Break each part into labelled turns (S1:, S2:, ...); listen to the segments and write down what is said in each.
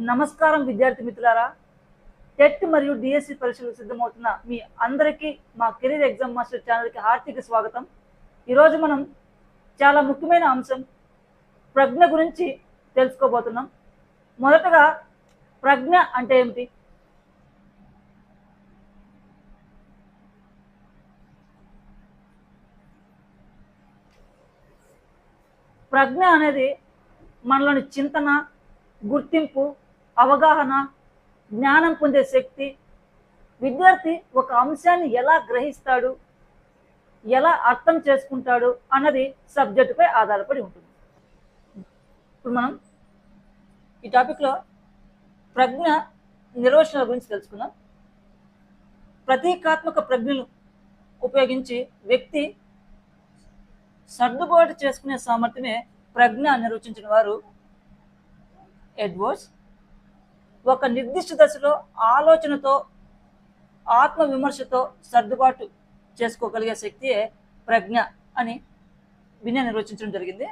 S1: నమస్కారం విద్యార్థి మిత్రులారా. టెట్ మరియు డిఎస్సి పరీక్షలకు సిద్ధమవుతున్న మీ అందరికీ మా కెరీర్ ఎగ్జామ్ మాస్టర్ ఛానల్కి హార్దిక స్వాగతం. ఈరోజు మనం చాలా ముఖ్యమైన అంశం ప్రజ్ఞ గురించి తెలుసుకోబోతున్నాం. మొదటగా ప్రజ్ఞ అంటే ఏమిటి? ప్రజ్ఞ అనేది మనలోని చింతన, గుర్తింపు, అవగాహన, జ్ఞానం పొందే శక్తి. విద్యార్థి ఒక అంశాన్ని ఎలా గ్రహిస్తాడు, ఎలా అర్థం చేసుకుంటాడు అన్నది సబ్జెక్టుపై ఆధారపడి ఉంటుంది. ఇప్పుడు మనం ఈ టాపిక్లో ప్రజ్ఞ నిర్వచనాల గురించి తెలుసుకుందాం. ప్రతీకాత్మక ప్రజ్ఞను ఉపయోగించి వ్యక్తి సర్దుబాటు చేసుకునే సామర్థ్యమే ప్రజ్ఞ నిర్వచించిన వారు ఎడ్వర్డ్స్. ఒక నిర్దిష్ట దశలో ఆలోచనతో, ఆత్మ విమర్శతో సర్దుబాటు చేసుకోగలిగే శక్తియే ప్రజ్ఞ అని వినయ నిర్వచించడం జరిగింది.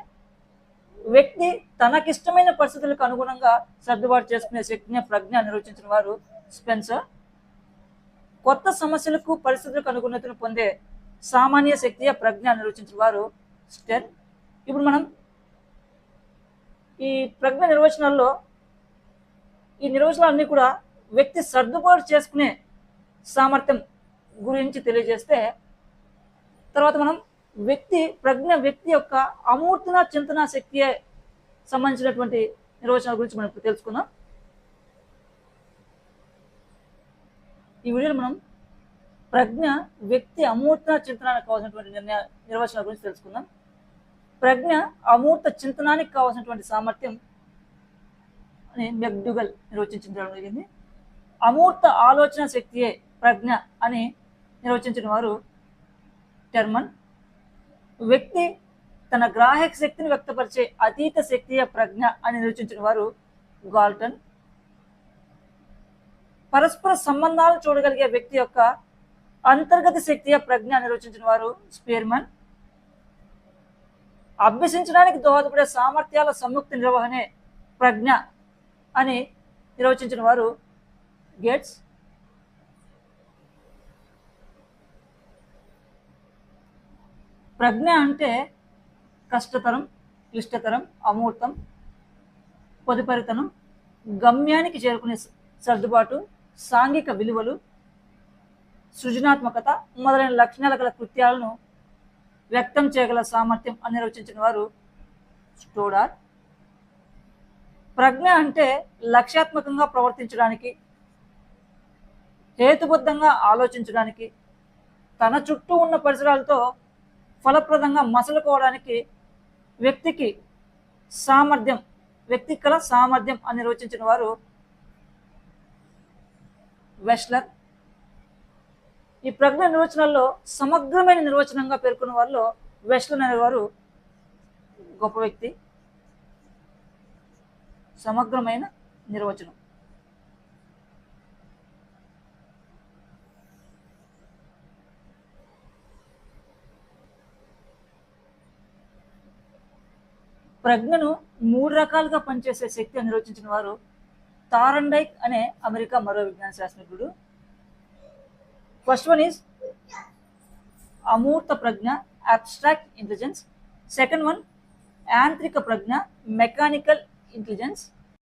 S1: వ్యక్తి తనకిష్టమైన పరిస్థితులకు అనుగుణంగా సర్దుబాటు చేసుకునే శక్తిని ప్రజ్ఞ నిర్వచించిన వారు స్పెన్సర్. కొత్త సమస్యలకు, పరిస్థితులకు అనుగుణతను పొందే సామాన్య శక్తియే ప్రజ్ఞ నిర్వచించిన వారు స్టెర్న్. ఇప్పుడు మనం ఈ ప్రజ్ఞ నిర్వచనాల్లో ఈ నిర్వచనాలన్నీ కూడా వ్యక్తి సర్దుబాటు చేసుకునే సామర్థ్యం గురించి తెలియజేస్తే, తర్వాత మనం వ్యక్తి యొక్క అమూర్తన చింతన శక్తియే సంబంధించినటువంటి నిర్వచనాల గురించి మనం ఇప్పుడు తెలుసుకుందాం. ఈ వీడియోలో మనం ప్రజ్ఞ వ్యక్తి అమూర్తన చింతనానికి కావాల్సినటువంటి నిర్వచనాల గురించి తెలుసుకుందాం. ప్రజ్ఞ అమూర్త చింతనానికి కావాల్సినటువంటి సామర్థ్యం అని మెక్డూగల్ నిర్వచించడం జరిగింది. అమూర్త ఆలోచన శక్తియే ప్రజ్ఞ అని నిర్వచించిన వారు టెర్మన్. వ్యక్తి తన గ్రాహక శక్తిని వ్యక్తపరిచే అతీత శక్తియే ప్రజ్ఞ అని నిర్వచించిన వారు గాల్టన్. పరస్పర సంబంధాలను చూడగలిగే వ్యక్తి యొక్క అంతర్గత శక్తియే ప్రజ్ఞ నిర్వచించిన వారు స్పియర్మన్. అభ్యసించడానికి దోహదపడే సామర్థ్యాల సంయుక్త నిర్వహణే ప్రజ్ఞ అని నిర్వచించిన వారు గేట్స్. ప్రజ్ఞ అంటే కష్టతరం, క్లిష్టతరం, అమూర్తం, పొదుపరితనం, గమ్యానికి చేరుకునే సర్దుబాటు, సాంఘిక విలువలు, సృజనాత్మకత మొదలైన లక్షణాల గల కృత్యాలను వ్యక్తం చేయగల సామర్థ్యం అని నిర్వచించిన వారు స్టోడార్. ప్రజ్ఞ అంటే లక్ష్యాత్మకంగా ప్రవర్తించడానికి, హేతుబద్ధంగా ఆలోచించడానికి, తన చుట్టూ ఉన్న పరిసరాలతో ఫలప్రదంగా మసలుకోవడానికి వ్యక్తికి కల సామర్థ్యం అని నిర్వచించిన వారు వెస్లర్. ఈ ప్రజ్ఞ నిర్వచనాల్లో సమగ్రమైన నిర్వచనంగా పేర్కొన్న వారిలో వెస్లర్ అనేవారు గొప్ప వ్యక్తి. సమగ్రమైన నిర్వచనం. ప్రజ్ఞను 3 రకాలుగా పనిచేసే శక్తి అని నిర్వచించిన వారు థారండైక్ అనే అమెరికా మరో విజ్ఞాన శాస్త్రజ్ఞుడు. ఫస్ట్ వన్ ఈజ్ అమూర్త ప్రజ్ఞ, అబ్స్ట్రాక్ట్ ఇంటెలిజెన్స్. సెకండ్ వన్ యాంత్రిక ప్రజ్ఞ, మెకానికల్ ఇంటెలిజెన్స్.